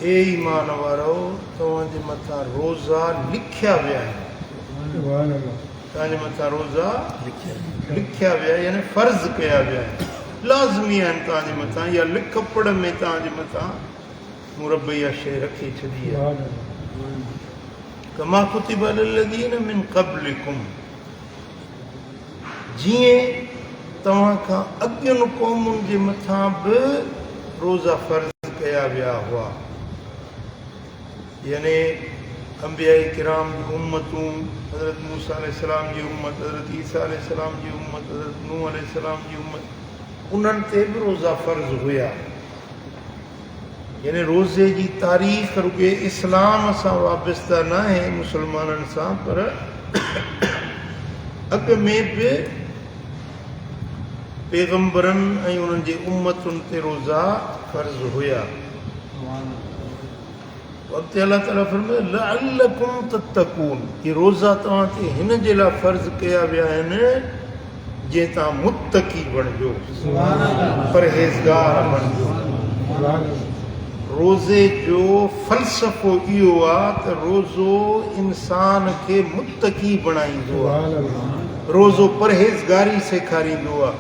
ए ईमान वारो तव्हांजे मथां रोज़ा लिखिया विया आहिनि। तव्हांजे मथां रोज़ा लिखिया विया यानी फ़र्ज़ कया विया आहिनि, लाज़मी आहिनि तव्हांजे मथां, या लिख पढ़ में तव्हांजे मथां मुरबैया शइ रखी छॾी आहे। कमा कुतिब अलल्लज़ीन मिन क़ब्लिकुम, जीअं तव्हां खां अॻियुनि क़ौमुनि जे मथां बि रोज़ा फ़र्ज़ कया विया हुआ। यानी अंबिया किराम जी उम्मतूं, हज़रत मूसा अलैहिस्सलाम जी उम्मत, हज़रत ईसा अलैहिस्सलाम जी उम्मत, हज़रत नूह अलैहिस्सलाम जी उम्मत, उन्हनि ते बि रोज़ा फ़र्ज़ हुया। यानी रोज़े जी तारीख़ रुॻे इस्लाम सां वाबस्ता न आहे मुसलमाननि सां, पर अॻ में बि पैगम्बरनि ऐं उन्हनि जे उम्मतुनि ते रोज़ा फ़र्ज़ हुया। वक़्तु अल्लाह ताला फरमाए लअल्लकुम तत्तकून, ये रोज़ा तव्हां ते हिन जे लाइ फ़र्ज़ कया विया आहिनि जीअं तव्हां मुत्तकी बणिजो, परहेज़गार बणिजो। रोज़े जो फ़लसफ़ो इहो आहे त रोज़ो इंसान खे मुत्तकी बणाईंदो आहे, रोज़ो परहेज़गारी सेखारींदो आहे,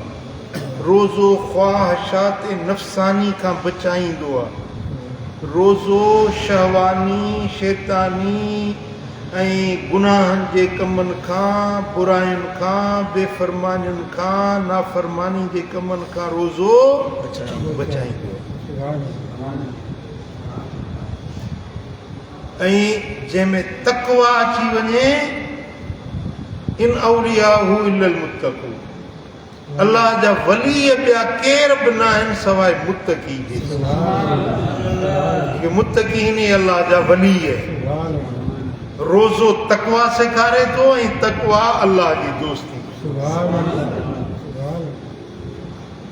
रोज़ो ख़्वाहिशात नफ़्सानी खां बचाईंदो आहे, रोज़ो शहवानी शैतानी ऐं गुनाहनि जे कमनि खां, बुराइयुनि खां, बेफ़रमानियुनि खां, नाफ़रमानी जे कमनि खां रोज़ो बचाईंदो आहे। ऐं जंहिंमें तक़वा अची वञे, इन औलियाहु इल्लल मुत्तक़ून, अल्लाह जा वली ॿिया केर बि न आहिनि सवाइ मुत्तकी जे। मुत्तकी हिन अल्लाह जा वली आहे। रोज़ो तक़वा सेखारे थो ऐं तक़वा अल्लाह जी दोस्ती।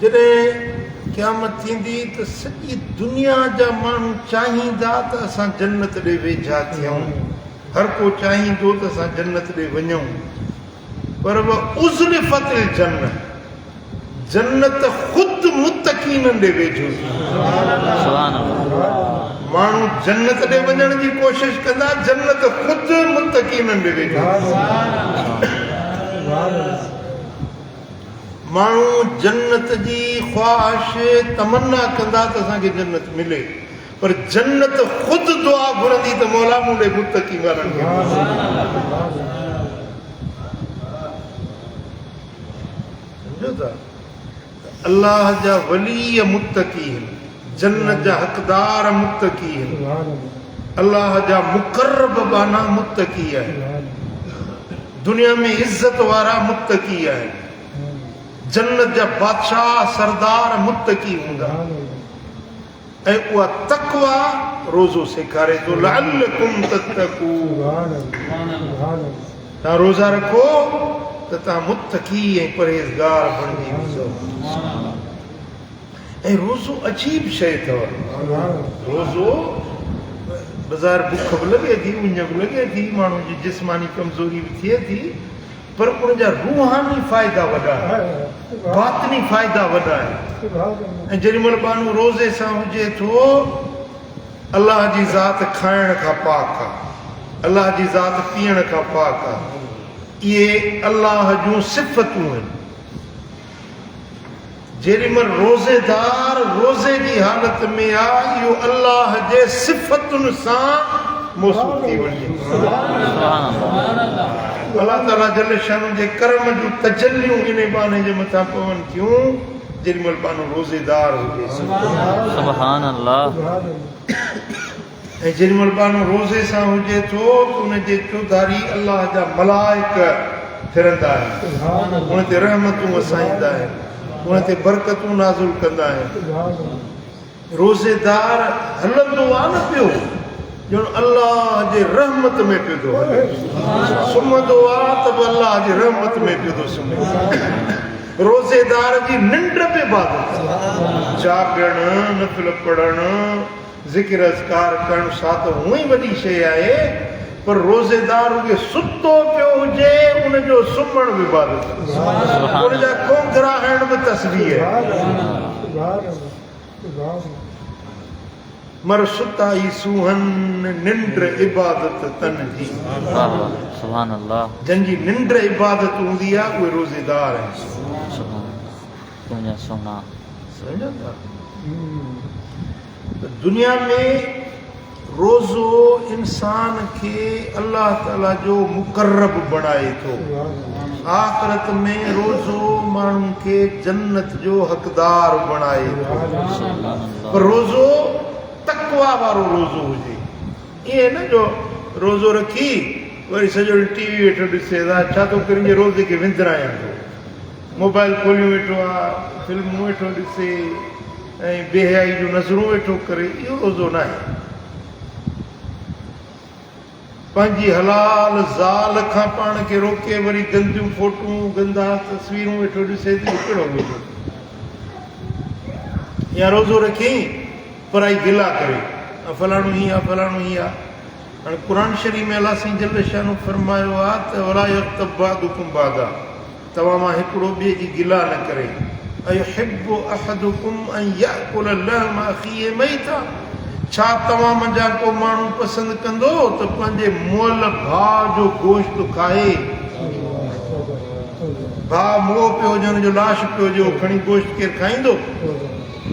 जॾहिं क़यामत थींदी त सॼी दुनिया जा माण्हू चाहींदा त असां जन्नत ॾे वेझा थियूं, हर को चाहींदो त असां जन्नत ॾे वञूं, पर उज़लिफ़तिल जन्नत, जन्नत ख़ुदि मुत्तक़ीन ॾे वेझो। माण्हू जन्नत ॾे वञण जी कोशिश कंदा, जन्नत ख़ुदि मुत्तक़ीन ॾे वेझो। माण्हू जन्नत जी ख़्वाहिश तमन्ना कंदा त असांखे जन्नत मिले, पर जन्नत ख़ुदि दुआ घुरंदी त मौला मूं ॾे मुत्तक़ी वारनि खे। सम्झो था, अल्लाह जा वली मुत्तक़ी आहिनि, जन्नत जा हक़दार मुत्तक़ी आहिनि, अल्लाह जा मुक़र्रब बाना मुत्तक़ी आहिनि, दुनिया में इज़त वारा मुत्तक़ी आहिनि, जन्नत जा बादशाह सरदार मुत्तक़ी हूंदा। ऐं उहा तक़वा रोज़ो सेखारे थो, लअल्लकुम तत्तकून, तव्हां रोज़ा रखो त तव्हां मुत्तक़ी ऐं परहेज़गार बणिजी वञो। ऐं रोज़ो अजीब शइ अथव। रोज़ो बाज़ारि बुख बि लॻे थी, उञ बि लॻे थी, माण्हू जी जिस्मानी कमज़ोरी बि थिए थी, पर उनजा रूहानी फ़ाइदा वॾा आहिनि, बातिनी फ़ाइदा वॾा आहिनि। ऐं जेॾीमहिल माण्हू रोज़े सां हुजे थो, अल्लाह जी ज़ात खाइण खां पाक आहे, अल्लाह जी ज़ात पीअण खां पाक आहे, इहे अल्लाह जूं सिफ़तूं आहिनि। जेॾीमहिल रोज़ेदार रोज़े जी हालत में आहे, इहो अल्लाह जे सिफ़तुनि सां मौसूफ़ थी वञे। अल्लाह ताला जल शान जे करम जूं तजल्लियूं इन बाने जे मथां पवनि थियूं जेॾीमहिल माण्हू रोज़ेदार हुजे। सुभान अल्लाह। ऐं जेॾीमहिल माण्हू रोज़े सां हुजे थो त उनजे चौधारी अल्लाह जा मलाइक फिरंदा आहिनि, उन ते रहमतूं वसाईंदा आहिनि, उन ते बरकतूं नाज़िल कंदा आहिनि। रोज़ेदार हलंदो आहे न पियो ॼण अल्लाह जे रहमत में पियो थो हले, सुम्हंदो आहे त बि अल्लाह जी रहमत में पियो थो सुम्हे। रोज़ेदार जी निंड बि इबादत, जागणु, नफ़िल पढ़णु, ज़िक्र अज़कार करणु सा त हूअं ई वॾी शइ आहे, पर रोज़ेदार हुजे सुतो पियो हुजे उनजो सुम्हण बि इबादत, उनजा कोंगरा हणण बि तस्बीह आहे। मर सुताई सुहन निंड इबादत तन जी। सुभान अल्लाह। जंहिंजी निंड इबादत हूंदी आहे उहे रोज़ेदार आहिनि। तुंहिंजा सोना सम्झो था। दुनिया में रोज़ो इंसान खे अल्लाह ताला जो मुक़र्रब बणाए थो। आख़िरत में रोज़ो माण्हुनि खे जन्नत जो हक़दार बणाए थो। पर रोज़ो तक़वा वारो रोज़ो हुजे। ईअं न जो रोज़ो रखी वरी सॼो ॾींहुं टीवी वेठो ॾिसे छा थो करे रोज़े खे विंदरायां थो। मोबाइल खोलियो वेठो आहे, फिल्मूं वेठो ॾिसे ऐं बेहयाई जूं नज़रूं वेठो करे, इहो रोज़ो न आहे। पंहिंजी हलाल ज़ाल खां पाण खे रोके वरी गंदियूं फोटूं गंदा तस्वीरूं वेठो ॾिसे त कहिड़ो रोज़ो? या रोज़ो रखी पराई गिला करे फलाणो हीअं आहे फलाणो हीअं आहे। हाणे क़ुर शरीफ़ में अलाह साईं जल शानो फरमायो आहे त वला यग़्तब बादुकुम बादा, तव्हां मां हिकिड़ो ॿिए जी गिला न करे। अयुहिब्बु अहदुकुम अन याकुल लहम अखीहि मैता, छा तव्हां मंझां को माण्हू पसंदि कंदो त पंहिंजे मुअल भाउ जो गोश्त खाए? भाउ मुओ पियो हुजे, हुनजो लाश पियो हुजे, खणी गोश्त केरु खाईंदो?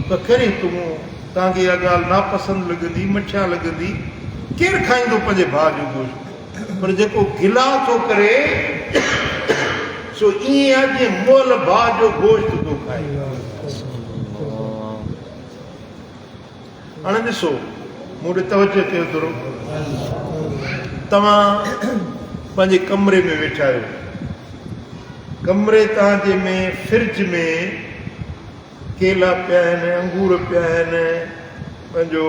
त करे तूं तव्हांखे इहा ॻाल्हि नापसंदि लॻंदी, मच्छा लॻंदी, केरु खाईंदो पंहिंजे भाउ जो गोश्त? पर जेको गिला थो करे सो ईअं आहे जीअं मुअल भाउ जो गोश्त थो खाए। हाणे ॾिसो, मूं ॾे तवजो कयो थोरो। तव्हां पंहिंजे कमरे में वेठा आहियो, कमरे तव्हांजे में फ्रिज में केला पिया आहिनि, अंगूर पिया आहिनि, पंहिंजो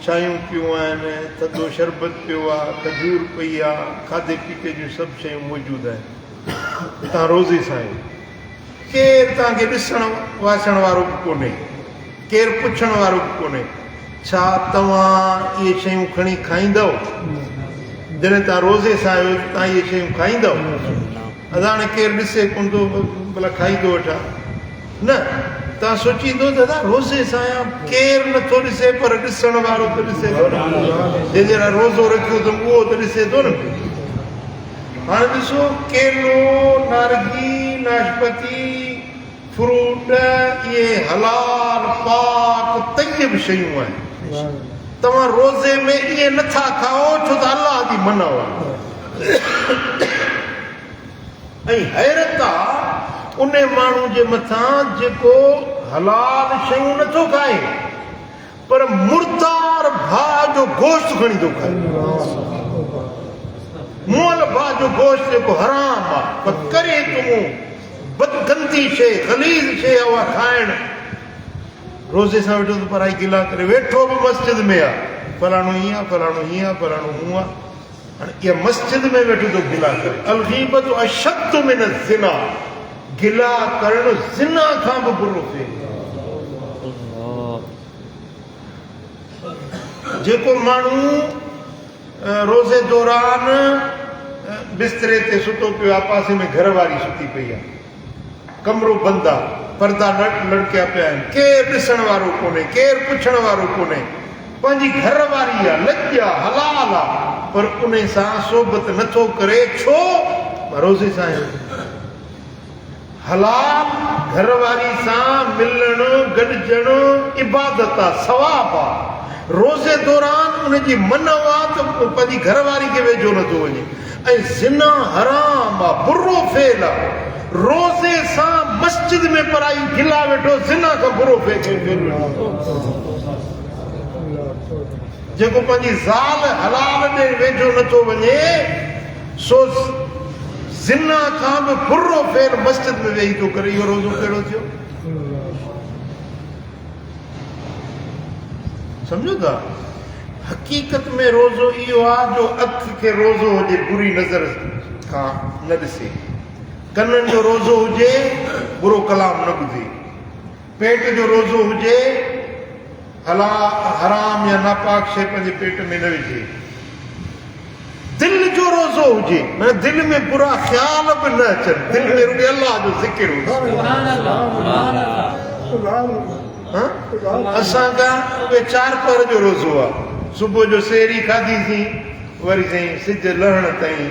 चांहियूं पियूं आहिनि, थधो शरबत पियो आहे, खजूर पई आहे, खाधे पीते जूं सभु शयूं मौजूदु आहिनि। तव्हां रोज़े सां आहियो, केरु तव्हांखे ॾिसण वासण वारो बि कोन्हे, केरु पुछण वारो बि कोन्हे। छा तव्हां इहे शयूं खणी खाईंदव? जॾहिं तव्हां रोज़े सां आहियो तव्हां इहे शयूं खाईंदव? अदा हाणे केरु ॾिसे कोन थो भला खाईंदो वठां न, तव्हां सोचींदो दादा रोज़े सां आहियां, केरु नथो ॾिसे पर ॾिसण वारो त ॾिसे थो न। जंहिं जहिड़ा रोज़ो रखियो त उहो त ॾिसे थो न। हाणे ॾिसो, केलो, नारंगी, नाशपती, फ्रूट, इहे हलाल पाक तय्यब शयूं आहिनि। तव्हां रोज़े में इहे नथा खाओ छो त अलाह जी मना आहे। ऐं हैरत आहे उन माण्हू जे मथां जेको हलाल शयूं नथो खाए पर मुर्दार भाउ जो गोश्त खणी थो खाए। मुअल भाउ जो गोश्त जेको हराम आहे, पर करे तूं बदगंदी शइ ख़लीज़ शइ उहा खाइण। रोज़े सां वेठो त पराई गिला करे, वेठो बि मस्जिद में आहे, फलाणो हीअं आहे फलाणो हीअं आहे फलाणो हूअं आहे। हाणे इहा मस्जिद में वेठो थो गिला करे। अलग़ीबत अशद्द मिन ज़िना, गिला करणु ज़िना खां बि बुरो थिए। जेको माण्हू रोज़े दौरान बिस्तरे ते सुतो पियो आहे, पासे में घर वारी सुती पई आहे, कमरो बंदि आहे, पर्दा लड़किया पिया आहिनि, केरु ॾिसण वारो कोन्हे, केरु पुछण वारो कोन्हे, पंहिंजी घर वारी आहे, लॼ आहे, हलाल आहे, पर उन सां सोबत नथो करे। छो? रोज़े सां आहियो। हलाल घर वारी सां मिलणु गॾिजणु इबादत आहे, सवाब आहे। रोज़े दौरान उनजी मन आहे त पंहिंजी घर वारी खे वेझो नथो वञे। ऐं ज़िना हराम आहे, बुरो फेल आहे। रोज़े सां मस्जिद में पराई गिला वेठो, ज़िना खां बुरो फेल। जेको पंहिंजी ज़ाल हलाल ॾे वेझो नथो वञे सो ज़िना खां बि बुरो फेल मस्जिद में वेही थो करे। इहो रोज़ो कहिड़ो थियो? सम्झो था? हक़ीक़त में रोज़ो इहो आहे जो अखि खे रोज़ो हुजे बुरी नज़र खां न ॾिसे, कननि जो रोज़ो हुजे बुरो कलाम न ॿुधे, पेट जो रोज़ो हुजे हराम या नापाक शइ पंहिंजे पेट में न विझे, दिल जो रोज़ो हुजे माना दिल में बुरा ख़्याल बि न अचनि, दिल में रुॻे अलाह जो ज़िक्र हुजे। असां खां उहे 4 पहर जो रोज़ो आहे सुबुह जो सेरी खाधीसीं वरी साईं सिज लहण ताईं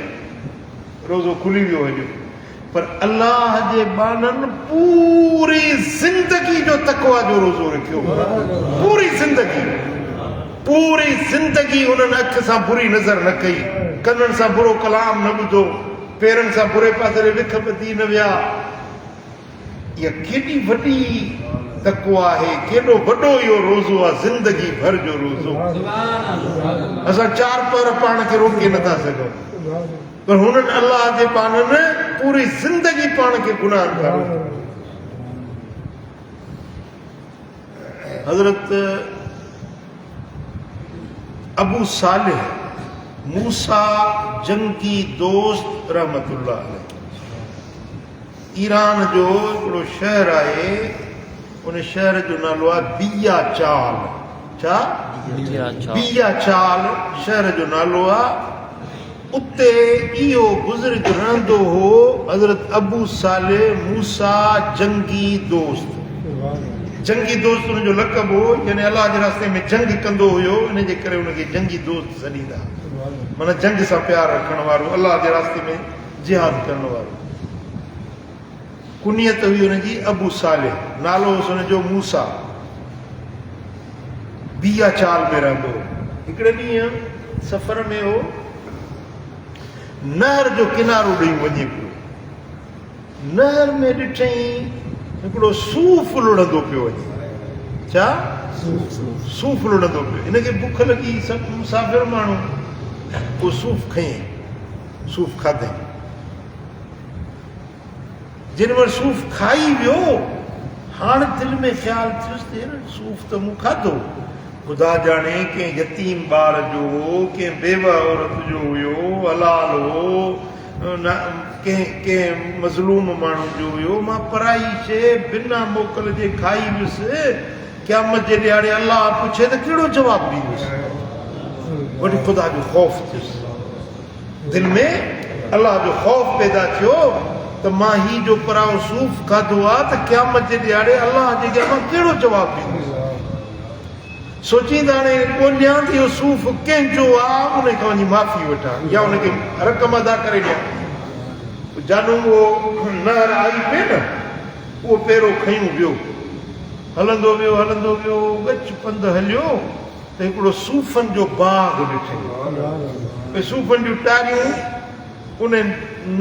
रोज़ो खुली वियो हुयो पर अल्लाह जे बाननि पूरी ज़िंदगी जो तक़वा जो रोज़ो रखियो पूरी ज़िंदगी उन्हनि अख सां बुरी नज़र न कई कननि सां बुरो कलाम न ॿुधो पेरनि सां बुरे पासे विख ॿधी न विया इहा केॾी वॾी तक़वा आहे केॾो वॾो इहो रोज़ो आहे ज़िंदगी भर जो रोज़ो असां 4 पहर पाण खे रोके नथा सघूं पर हुननि अल्लाह जे बाननि पूरी ज़िंदगी पाण खे गुनाह था हज़रत अबू सालिह मूसा जंगी दोस्त रहमतुल्लाह अलैह ईरान जो हिकिड़ो शहर आहे उन शहर जो नालो आहे बिया चाल छा बिया चाल शहर जो नालो आहे उते इहो बुज़ुर्ग रहंदो हो हज़रत अबू सालिह मूसा जंगी दोस्त हुनजो लक़ब हो यानी अलाह जे रास्ते में जंग कंदो हुयो इन जे करे हुनखे जंगी दोस्त सॾींदा माना जंग सां प्यार रखण वारो अलाह जे रास्ते में जिहाद करण वारो कुनियत हुई हुनजी अबू सालिह नालो हुयुसि हुनजो मूसा बिया चाल में रहंदो हो हिकिड़े ॾींहुं सफ़र में हो नहर जो किनारो ॾेई वञे पियो नहर में ॾिठई हिकिड़ो सूफ़ लुढ़ंदो पियो वञे छा सूफ़ लुढ़ंदो पियो हिनखे बुख लॻी सभु मुसाफ़िर माण्हू उहो सूफ़ खयईं सूफ़ खाधई जिन वटि सूफ़ खाई वियो हाणे दिलि में ख़्यालु थियुसि सूफ़ त मूं खाधो ख़ुदा ॼाणे कंहिं यतीम ॿार जो कंहिं बेवा औरत जो हुयो हलाल हो कंहिं मज़लूम माण्हू जो हुयो मां पराई शइ बिना मोकल जे खाई वियुसि क़यामत जे ॾियारे अलाह पुछे त कहिड़ो जवाबु ॾींदुसि वरी ख़ुदा जो ख़ौफ़ थियुसि दिलि में अलाह जो ख़ौफ़ पैदा थियो त मां ही जो पराओ सूफ़ खाधो आहे त क़यामत जे ॾियारे अलाह जे अॻियां मां कहिड़ो जवाबु ॾींदुसि सोचींदा हाणे ॻोल्हियां त इहो सूफ़ कंहिंजो आहे उन खां वञी माफ़ी वठां या उनखे रक़म अदा करे ॾियां जानू उहो नहर आई पई न उहो पहिरियों खयूं वियो हलंदो वियो गच पंधु हलियो त हिकिड़ो सूफ़नि जो बाग़ ॾिठई सूफ़नि जूं टारियूं उन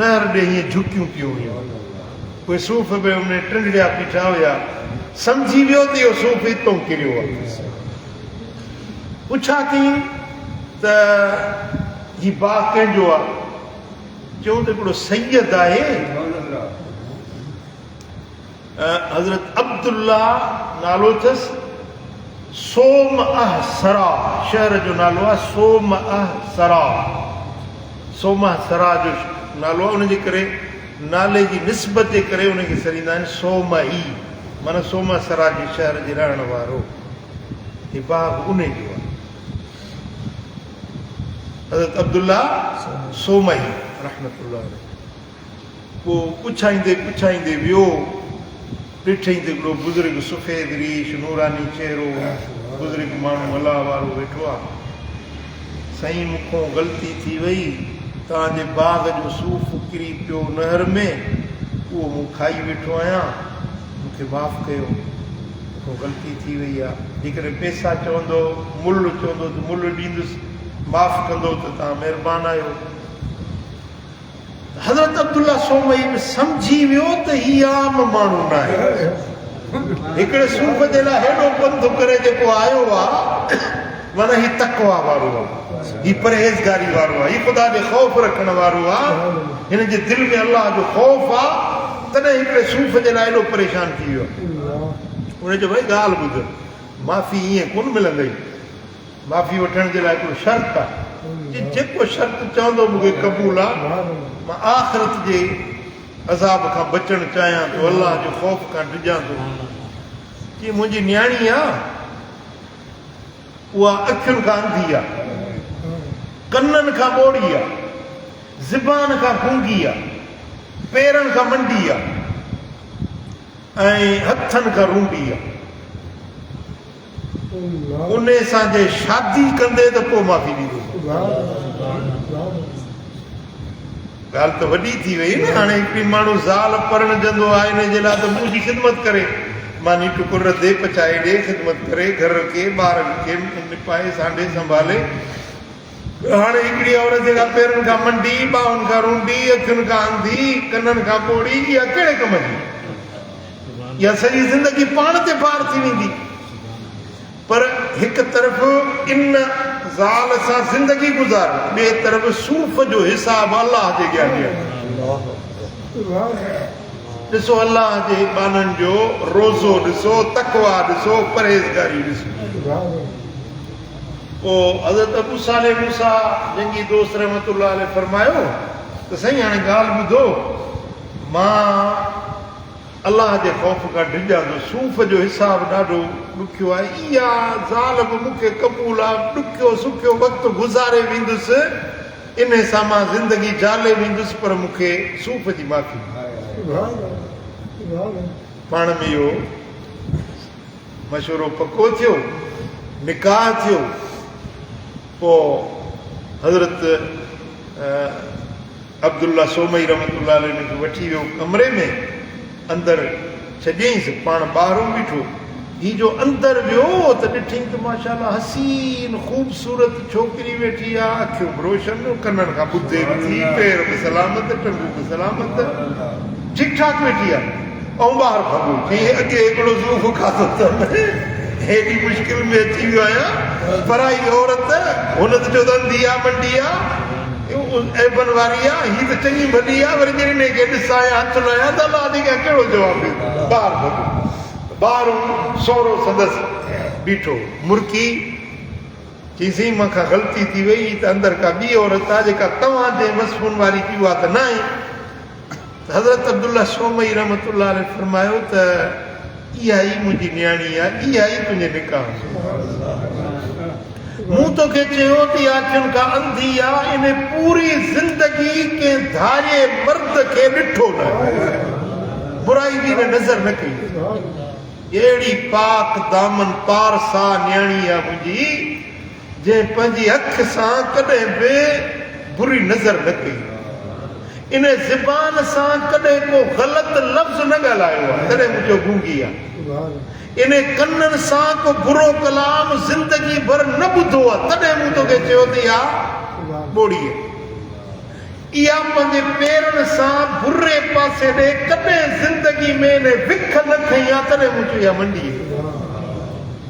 नहर ॾे हीअं झुकियूं पियूं हुयूं उहे सूफ़ बि उन टिंडड़िया बीठा हुया सम्झी वियो त इहो सूफ़ हितां किरियो आहे पुछा कई त हीउ बाग़ कंहिंजो आहे चयूं त हिकिड़ो सैयद आहे हज़रत अब्दुल्ला नालो अथसि सोमअह सरा शहर जो नालो आहे सोमअह सरा जो नालो आहे उनजे करे नाले जी निस्बत जे करे उनखे सॾींदा आहिनि सोमई माना सोमा सरा जे शहर जे रहण वारो हीउ बाग़ उन जो आहे हज़रत अब्दुल्ला सोमई रहमतुल्लाह पोइ पुछाईंदे वियो ॾिठई त हिकिड़ो बुज़ुर्ग सफ़ेद रीश नूरानी चहिरो बुज़ुर्ग माण्हू अलाह वारो वेठो आहे साईं मूंखां ग़लती थी वई तव्हांजे बाग़ जो सूफ़ किरी पियो नहर में उहो मूं खाई वेठो आहियां मूंखे माफ़ु कयो मूंखां ग़लती थी वई आहे जेकॾहिं पैसा चवंदो मुल्ह चवंदो त मुल्ह ॾींदुसि माफ़ु कंदो त तव्हां महिरबानी आहियो हज़रत अब्दुल्ला सोमई बि सम्झी वियो त हीउ आम माण्हू न आहे हिकिड़े सूफ़ जे लाइ हेॾो पंधु करे जेको आयो आहे माना हीउ तक़वा वारो आहे हीउ परहेज़गारी वारो आहे हीउ ख़ुदा जो ख़ौफ़ रखण वारो आहे हिन जे दिलि में अलाह जो ख़ौफ़ आहे तॾहिं हिकिड़े सूफ़ जे लाइ एॾो परेशान थी वियो उन चयो भई ॻाल्हि ॿुध माफ़ी ईअं कोन मिलंदई माफ़ी वठण जे लाइ हिकिड़ो शर्त आहे जेको शर्त चवंदो मूंखे क़बूल आहे मां आख़िरत जे अज़ाब खां बचणु चाहियां थो अलाह जो ख़ौफ़ खां डिॼां थो जीअं मुंहिंजी न्याणी आहे उहा अखियुनि खां अंधी आहे कननि खां ॿोड़ी आहे ज़बान खां गूंगी आहे पेरनि खां मंडी आहे ऐं हथनि खां रूंडी आहे उन सां जे शादी कंदे त पोइ माफ़ी ॾींदो। ॻाल्हि त वॾी थी वई न। हाणे हिकिड़ी माण्हू ज़ाल परणजंदो आहे इन जे लाइ त मुंहिंजी ख़िदमत करे, मानी टुकुर रधे पचाए ॾे, ख़िदमत करे, घर खे ॿारनि खे निपाए सांडे संभाले। हाणे हिकिड़ी औरत जेका पेरनि खां मंडी, ॿाहुनि खां रूंडी, अखियुनि खां अंधी, कननि खां पोड़ी, इहा कहिड़े कम जी? इहा सॼी ज़िंदगी पाण ते पार थी वेंदी। पर हिकु तरफ़ इन ज़ाल सां ज़िंदगी गुज़ार, ॿिए तरफ़ सूफ़ जो हिसाब अलाह जे अॻियां ॾियणु। ॾिसो अलाह जे बाननि जो रोज़ो ॾिसो, तक़वा ॾिसो, परहेज़गारी ॾिसो। पोइ हज़रत अबू सालेह मूसा जंगी दोस्त रहमतुल्लाह अलैह फरमायो त साईं हाणे ॻाल्हि ॿुधो, मां अलाह जे ख़ौफ़ खां डिॼां थो, सूफ़ जो हिसाब ॾाढो ॾुखियो आहे, इहा ज़ाल बि मूंखे क़बूल आहे, ॾुखियो सुखियो वक़्तु गुज़ारे वेंदुसि, इन सां मां ज़िंदगी जाले वेंदुसि, पर मूंखे सूफ़ जी माफ़ी। पाण में इहो मशवरो पको थियो, निकाह थियो। पोइ हज़रत अब्दुल्ला सोमई रहमतुल्लाह अलैह खे वठी वियो कमरे में, अंदरि छॾियईंसि, पाण ॿाहिरों बीठो। हीउ जो अंदरि वियो त ॾिठईं त माशाअल्लाह हसीन ख़ूबसूरत छोकिरी वेठी आहे, अखियूं बि रोशन, कननि खां ॿुधे बि थी, पेर बि सलामत, टंगूं बि सलामत, ठीकु ठाक वेठी आहे। ऐं ॿाहिरि भॻो चई अॻे हिकिड़ो ज़ूफ़ खाधो अथमि, हेॾी मुश्किल में अची वियो आहियां, पराई औरत, हुन त चयो त अंधी आहे, मंडी आहे, ऐबन वारी आहे, हीअ त चङी भली आहे, वरी जॾहिं हिनखे ॾिसां या हथ लाहियां त अलाह खे कहिड़ो जवाबु ॾींदो? ॿाहिरि भॻो। ॿाहिरों सहुरो संदसि बीठो मुर्की, चईं मां खां ग़लती थी वई, त अंदरि का ॿी औरत आहे जेका तव्हांजे मसफ़ुनि वारी पियो आहे त न आहे। हज़रत अब्दुल्ला सोमई रहमतुल्लाह अलैह फरमायो त इहा ई मुंहिंजी न्याणी आहे, इहा ई तुंहिंजे निकाह। मूं तोखे चयो त इहा अखियुनि खां अंधी आहे, इन पूरी ज़िंदगी कंहिं धारे मर्द खे ॾिठो न, बुराई बि नज़र न कई। अहिड़ी पाक दामन पारसा न्याणी आहे मुंहिंजी, जंहिं पंहिंजी अख सां कॾहिं बि बुरी नज़र न कई, इन ज़बान सां कॾहिं को ग़लति लफ़्ज़ न ॻाल्हायो आहे, तॾहिं मुंहिंजो गूंगी आहे। इन कननि सां को बुरो कलाम ज़िंदगी भर न ॿुधो आहे, तॾहिं मूं तोखे चयो त इहा ॿोड़ी आहे। इहा पंहिंजे पेरनि सां बुरे पासे ॾे कॾहिं ज़िंदगी में इन विख न खई आहे, तॾहिं मूं चयो इहा मंडी आहे।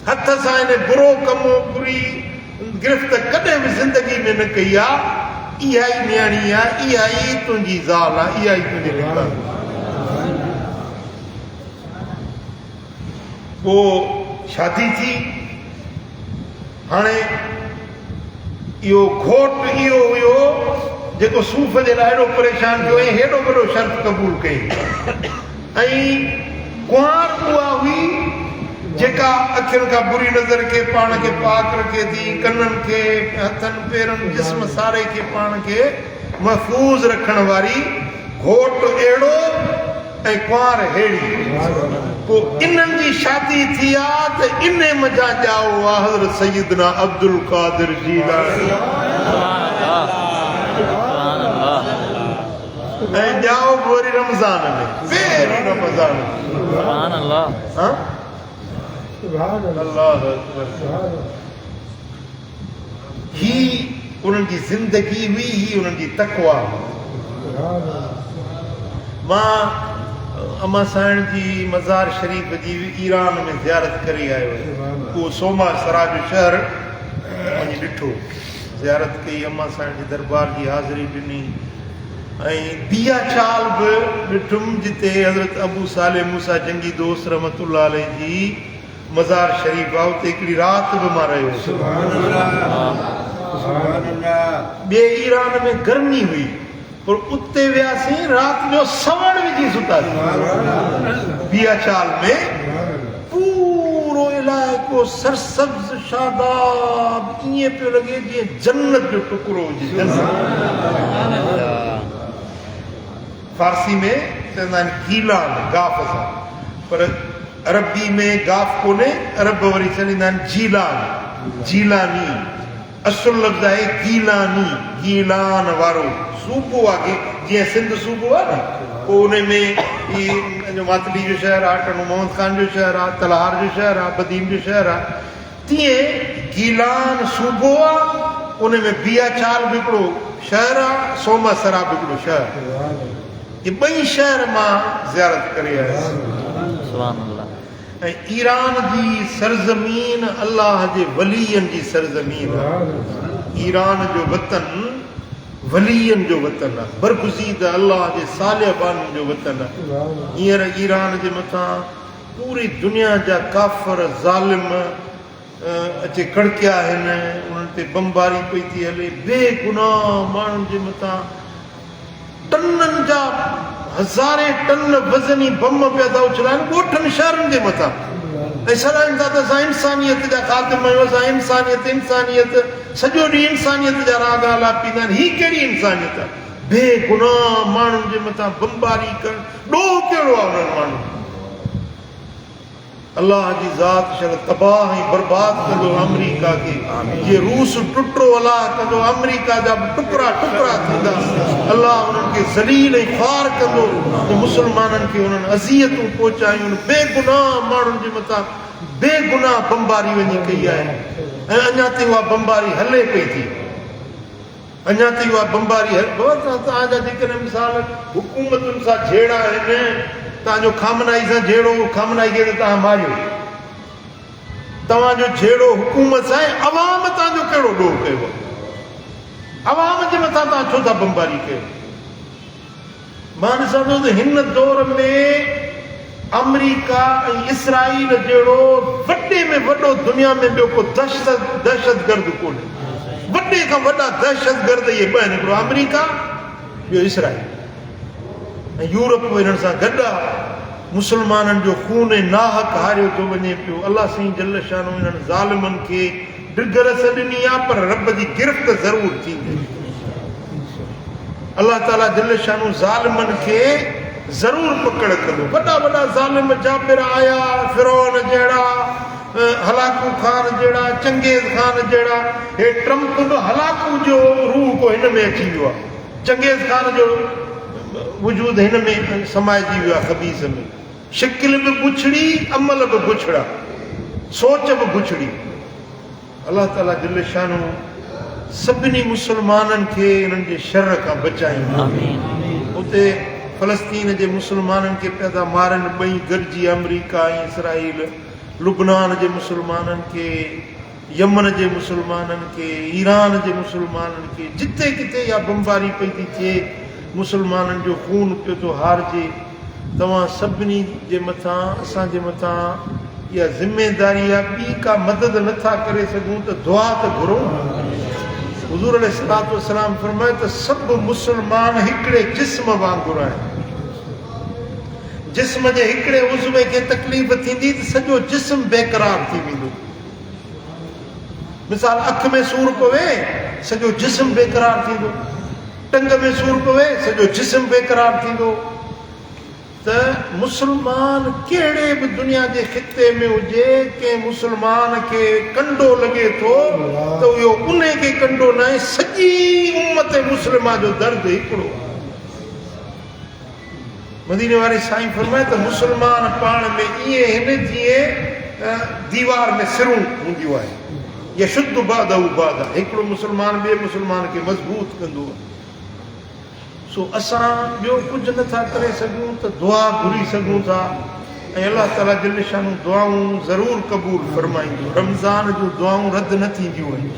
हथ सां इन बुरो कमु, बुरी गिरफ़्त कॾहिं बि ज़िंदगी में न कई आहे। इहा ई न्याणी आहे, इहा ई तुंहिंजी ज़ाल आहे, इहा ई तुंहिंजे निकाह। पोइ शादी थी। हाणे इहो घोट इहो हुयो जेको सूफ़ जे लाइ हेॾो परेशान थियो ऐं हेॾो वॾो शर्त क़बूल कई। ऐं कुंवार उहा हुई जेका अखियुनि खां बुरी नज़र खे पाण खे पाक रखे थी, कननि खे, हथनि पेरनि, जिस्म सारे खे पाण खे महफ़ूज़ रखण वारी। घोट अहिड़ो ऐं कुंवार अहिड़ी। पोइ इन्हनि जी शादी थी आहे त इन मज़ा ॼाओ आहे हज़रत सैयदना अब्दुल कादिर जीलानी। ऐं ॼाओ वरी रमज़ान में, पहिरीं रमज़ान। ही उन्हनि जी ज़िंदगी हुई, ही उन्हनि जी तक़वा। मां अमा साइण जी मज़ार शरीफ़ जी ईरान में ज़ियारत करे आयो आहियां। उहो सोमा सरा जो शहर वञी ॾिठो, ज़ियारत कई, अमा साइण जी दरबार जी हाज़िरी ॾिनी। ऐं दिया चाल बि ॾिठुमि जिते हज़रत अबू सालेह मूसा जंगी दोस्त रहमतुल्लाह अलैह जी मज़ार शरीफ़ आहे, उते हिकिड़ी राति बि मां रहियो। ॿिए ईरान में गर्मी हुई, पर उते वियासीं, राति जो सवण विझी सुतासीं। दिया चाल में पूरो इलाइक़ो सरसब्ज़ शादाब, ईअं पियो लॻे जीअं जन्नत जो टुकड़ो हुजे। फारसी में चवंदा आहिनि गीलान, गाफ़ सां, पर अरबी में गाफ कोन्हे, अरब वरी चवंदा आहिनि जीलान, जीलानी। असुल लफ़्ज़ आहे गीलानी, गीलान वारो। सूबो आहे जीअं सिंध सूबो आहे न, पोइ उन में मातली जो शहर आहे, टनो मोहम्मद ख़ान जो शहर आहे, तलहार जो शहर आहे, बदीम जो शहर आहे। तीअं गीलान सूबो आहे, उन में बिया चाल बि हिकिड़ो शहर आहे, सोमा सरा बि हिकिड़ो शहर। ये ॿई शहर मां ज़ियारत करे आयुसि। सुभान अल्लाह। ऐं ईरान जी सरज़मीन अल्लाह जे वलीयनि जी सरज़मीन आहे। ईरान जो वतन वलीयनि जो वतन आहे, बरगुज़ीद अल्लाह जे सालिहबाननि जो वतन आहे। हींअर ईरान जे मथां पूरी दुनिया जा काफ़र ज़ालिम अचे कड़किया आहिनि, उन्हनि ते बमबारी पई थी हले। बेगुनाह माण्हुनि जे मथां टननि जा हज़ारे टन वज़नी बम पिया था उछलाइनि ॻोठनि शहरनि जे मथां, ऐं सॾाइनि था त असां इंसानियत जा ख़ातिम आहियूं, असां इंसानियत इंसानियत, सॼो ॾींहुं इंसानियत जा राग आलापींदा आहिनि। हीअ कहिड़ी इंसानियत आहे? बेगुनाह माण्हुनि जे मथां बमबारी करणु, ॾोह कहिड़ो आहे उन्हनि माण्हुनि? अल्लाह जी ज़ात शल तबाह ऐं बर्बाद कंदो अमरीका खे। जीअं रूस टुटो अलाह कंदो, अमरीका जा टुकड़ा टुकड़ा थींदा। अल्लाह उन्हनि खे ज़लील ऐं ख़ार कंदो त मुस्लमाननि खे उन्हनि अज़ियतूं पहुचायूं। बेगुनाह माण्हुनि जे मथां बेगुनाह बमबारी वञी कई आहे, ऐं अञा ताईं उहा बमबारी हले पई थी। अञा ताईं उहा बमबारी तव्हांजा जेकॾहिं मिसाल हुकूमतुनि सां जहिड़ा आहिनि, तव्हांजो खामनाई सां जहिड़ो, खामनाई खे त तव्हां मारियो, तव्हांजो जहिड़ो हुकूमत सां अवाम तव्हांजो कहिड़ो ॾोह कयो? अवाम जे मथां तव्हां छो था बमबारी कयो? मां ॾिसां थो त हिन दौर में अमरीका ऐं इसराईल जहिड़ो वॾे में वॾो दुनिया में ॿियो को दहशतगर्द कोन्हे। वॾे खां वॾा दहशतगर्द इहे ॿ आहिनि, हिकिड़ो अमरीका, ॿियो इसराईल। ऐं यूरोप हिननि सां गॾु आहे। मुस्लमाननि जो खून ऐं नाहक हारियो थो वञे पियो। अलाह साईं जल शानो हिननि ज़ालिमनि खे डिगरस ॾिनी आहे, पर रब जी गिरफ़्त ज़रूरु थींदी। अलाह ताला जल शानो ज़ालिमनि खे ज़रूरु पकड़ कंदो। वॾा वॾा ज़ालिम जाबिर आया, फिरौन जहिड़ा, हलाकू खान जहिड़ा, चंगेज़ खान जहिड़ा। हे ट्रम्प बि हलाकू जो रूह को हिन में अची वियो आहे। चंगेज़ खान जो वजूद हिन में समाइजी वियो आहे ख़बीस में। शिकिल बि बुछड़ी, अमल बि बुछड़ा, सोच बि बुछड़ी। अलाह ताला जल शानो सभिनी मुस्लमाननि खे इन्हनि जे शर खां बचाईंदो। उते फ़लस्तीन जे मुस्लमाननि खे पिया था मारनि ॿई गॾिजी, अमरीका ऐं इसराईल। लुबनान जे मुस्लमाननि खे, यमन जे मुस्लमाननि खे, ईरान जे मुस्लमाननि खे, जिते किथे इहा बमबारी पई थी थिए, मुस्लमाननि जो खून पियो थो हारिजे। तव्हां सभिनी जे मथां, असांजे मथां इहा ज़िमेदारी आहे। ॿी का मदद नथा करे सघूं त दुआ त घुरो। हुज़ूर अलैहिस्सलातु वस्सलाम फरमाए त सभु मुस्लमान हिकिड़े जिस्म वांगुरु आहिनि। जिस्म जे हिकिड़े उज़वे खे तकलीफ़ थींदी त सॼो जिस्म बेक़रार थी वेंदो। मिसाल अख में सूरु पवे, सॼो जिस्म बेक़रार थींदो। टंग में सूरु पवे, सॼो जिस्म बेक़रार थींदो। त मुस्लमान कहिड़े बि दुनिया जे ख़िते में हुजे, कंहिं मुस्लमान खे कंडो लॻे थो त इहो उन खे कंडो न आहे, सॼी उम्मत मुस्लिमा जो दर्द हिकिड़ो। मदीने वारे साईं फरमाए त मुस्लमान पाण में ईअं हिन जीअं दीवार में सिरूं हूंदियूं आहिनि। यशुद्ध बादहु बादा, हिकिड़ो मुस्लमान ॿिए मुस्लमान खे मज़बूत कंदो आहे। सो असां ॿियो कुझु नथा करे सघूं त दुआ घुरी सघूं था, ऐं अलाह ताला जल शानू दुआऊं ज़रूरु क़बूल फरमाईंदो। रमज़ान जूं दुआऊं रद्द न थींदियूं आहिनि।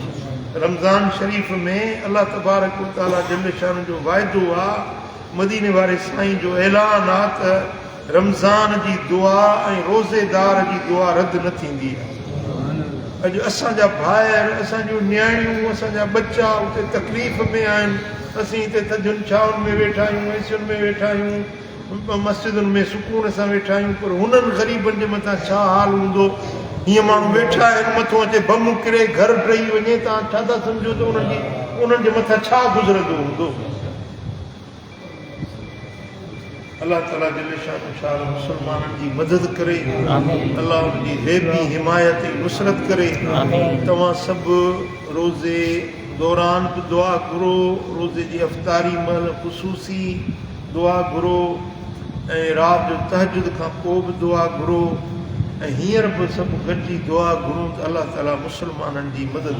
रमज़ान शरीफ़ में अलाह तबारक व तआला जल शानू जो वाइदो आहे, मदीने वारे साईं जो ऐलान आहे त रमज़ान जी दुआ ऐं रोज़ेदार जी दुआ रद्द न थींदी आहे। अॼु असांजा भाइर, असांजूं नियाणियूं, असांजा बच्चा उते तकलीफ़ में आहिनि। असीं हिते थधियुनि छाउनि में वेठा आहियूं, एसियुनि में वेठा आहियूं, मस्जिदुनि में सुकून सां वेठा आहियूं, पर हुननि ग़रीबनि जे मथां छा हाल हूंदो? हीअं माण्हू वेठा आहिनि, मथो अचे बम किरे, घर टही वञे, तव्हां छा था सम्झो त उन्हनि जे मथां छा गुज़रंदो हूंदो? अल्लाह ताला जल्ल शान मुसलमाननि जी मदद करे, आमीन। अल्लाह उनकी ग़ैबी हिमायत नुसरत करे। आमीन। तव्हां सभु रोज़े दौरान बि दुआ घुरो, रोज़े जी अफ़तारी महिल ख़ुसूसी दुआ घुरो ऐं राति जो तहजुद खां पोइ बि दुआ घुरो ऐं हींअर बि सभु गॾिजी दुआ घुरूं त अल्लाह ताला मुसलमाननि जी मदद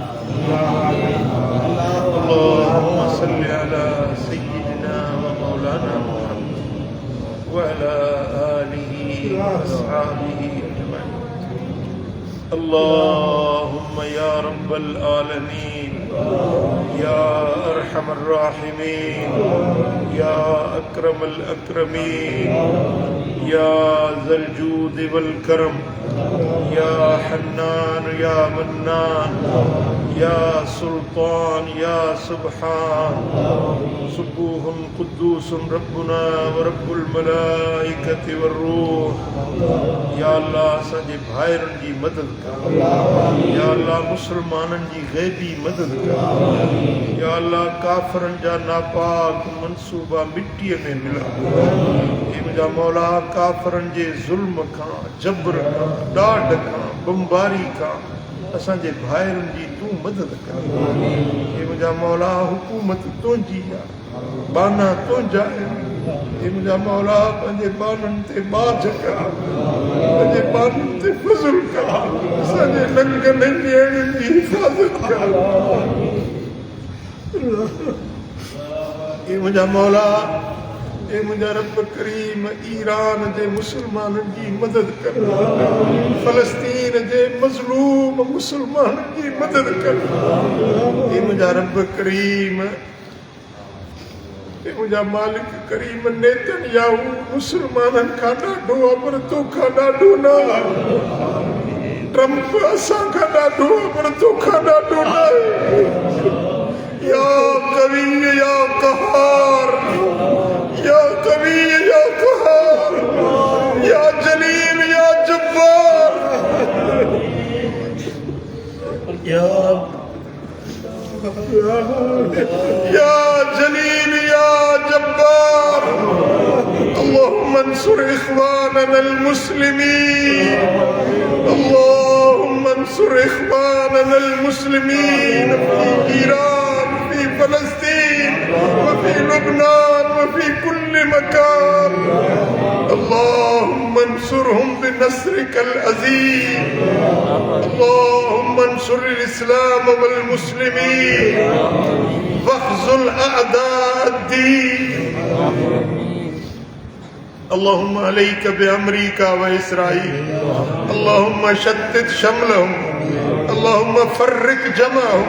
अल्लाहुम्मा सल्लि अला सय्यिदिना व मौलाना मुहम्मद व अला आलिहि व अस्हाबिहि अजमईन। अल्लाहुम्मा या रब्बल आलमीन या अरहमर राहिमीन या अकरमल अकरमीन या ज़ल जूद वल करम या हन्नान या मन्नान या सुल्तान या सुब्हान सुबूहुन कुद्दूसुन रब्बुना व रब्बुल मलाइकति वरूह। या अल्लाह असांजे भाइरनि जी मदद कर, या अल्लाह मुसलमाननि जी ग़ैबी मदद कर, या अल्लाह काफ़रनि जा नापाक मंसूबा मिट्टीअ में मिला। हे मुंहिंजा मौला काफ़रनि जे ज़ुल्म खां, जबर खां, ॾाढ खां, बमबारी खां असांजे भाइरनि जी तूं मदद कर। हे मुंहिंजा मौला हुकूमत तुंहिंजी आहे, बाना तुंहिंजा आहिनि। हे मुंहिंजा मौला पंहिंजे बाननि ते बाज कर, पंहिंजे बाननि ते फज़ुल कर, असांजे लंगनि ॾियणनि जी हिफ़ाज़त कर। हे मुंहिंजा मौला, हे मुंहिंजा रब करीम ईरान जे मुसलमाननि जी मदद कर, फ़लस्तीन जे मज़लूम मुसलमाननि जी मदद कर। हे मुंहिंजा रब करीम, हे मुंहिंजा मालिक करीम नेतन्याहू मुसलमाननि खां ॾाढो आहे पर तोखां ॾाढो न आहे। ट्रम्प असां खां ॾाढो आहे पर तोखां ॾाढो न आहे। या कवी या कहार, या कवी या कहार, या जलील या जब्बार, या जलील या जब्बार। अल्लाहुम्मा अंसुर इख्वानना अल-मुस्लिमीन, अल्लाहुम्मा अंसुर इख्वानना अल-मुस्लिमीन फी ईरान, फी फलस्तीन, वफी लुबनान, वफी कुल्ल मकान। अल्लाहुम्मा अंसुरहुम बिनस्रिकल अज़ीज़। अल्लाहुम्मा अंसुर इस्लाम वल मुस्लिमीन वख्ज़ुल अअदाअद्दीन। अल्लाहुम्मा अलैका बिअमरीका व इसराईल, अल्लाहुम्मा शत्तित शमलहुम, अल्लाहुम्मा फर्रिक जमअहुम,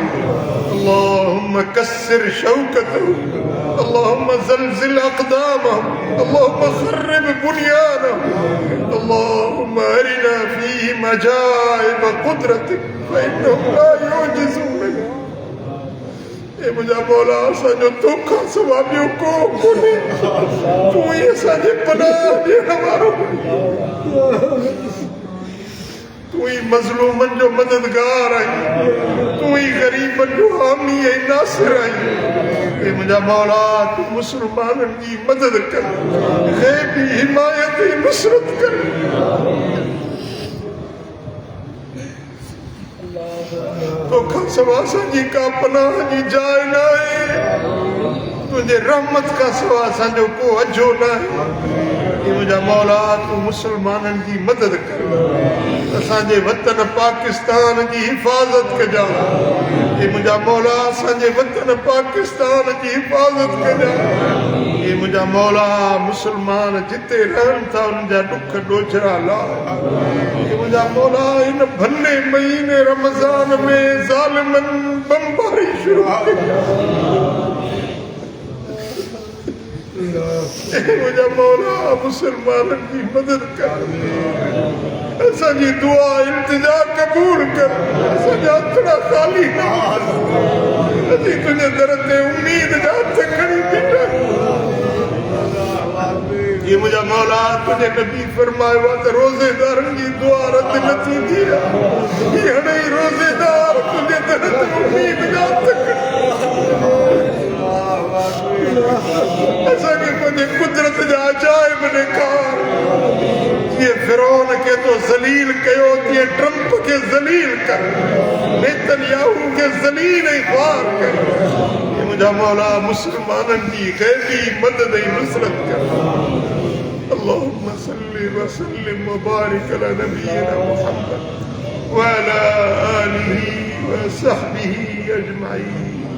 अल्लाहुम्मा कस्सिर शौकतहुम, अल्लाहुम्मा ज़लज़िल अक़दामहुम, अल्लाहुम्मा खर्रिब बुनियानहुम, अल्लाहुम्मा अरिना फ़ीहि मजाइब क़ुदरतिक फ़इन्नहुम ला युअजिज़ून मिन्क। हे मुंहिंजा मौला असांजो तोखां सवाइ ॿियो को कोन्हे, तूं ई असांजे पनाह ॾियण वारो, तूं ई मज़लूमनि जो मददगार आहीं, तूं ई ग़रीबनि जो हामी ऐं नासिर आहीं। हे मुंहिंजा मौला तूं मुसलमाननि जी मदद कर, ग़ैबी हिमायत ऐं नुसरत कर। तोखां सवाइ असांजी का पनाह जी जाइ न आहे, तुंहिंजे रहमत खां सवाइ असांजो को अझो न आहे। हे मुंहिंजा मौला तूं मुसलमाननि जी मदद कर, असांजे वतन पाकिस्तान जी हिफ़ाज़त कजां। हे मुंहिंजा मौला असांजे वतन पाकिस्तान जी हिफ़ाज़त कजां। हे मुंहिंजा मौला मुसलमान जिते रहनि था उन्हनि जा ॾुख ॾोझरा लाइ। हे मुंहिंजा मौला हिन भले महीने रमज़ान में ज़ालिमनि बमबारी शुरू कई। मुंहिंजा मौला मुसलमाननि जी मदद कर, असांजी दुआ इल्तिजा क़बूल कर, असांजा हथड़ा ख़ाली न असीं तुंहिंजे दर ते उम्मीद जा हथ खणी बीठा। ये मुंहिंजा मौला तुंहिंजे नबी फरमायो आहे त रोज़ेदारनि जी दुआ रद न थींदी आहे। हाणे ई रोज़ेदार तुंहिंजे दर ते उम्मीद जा हथ खणी असांखे पंहिंजे कुदरत जा अजाइब कयो तीअं ट्रंप खे ज़लील कर, नेतन्याहू खे ज़लील ऐं ख़्वार कर। ये मुंहिंजा मौला मुस्लमाननि जी ग़ैबी मदद ऐं नुसरत कर। अल्लाहुम्मा सल्लि व सल्लिम व बारिक अला नबियिना मुहम्मद व अला आलिही व सहबिही अजमाईन।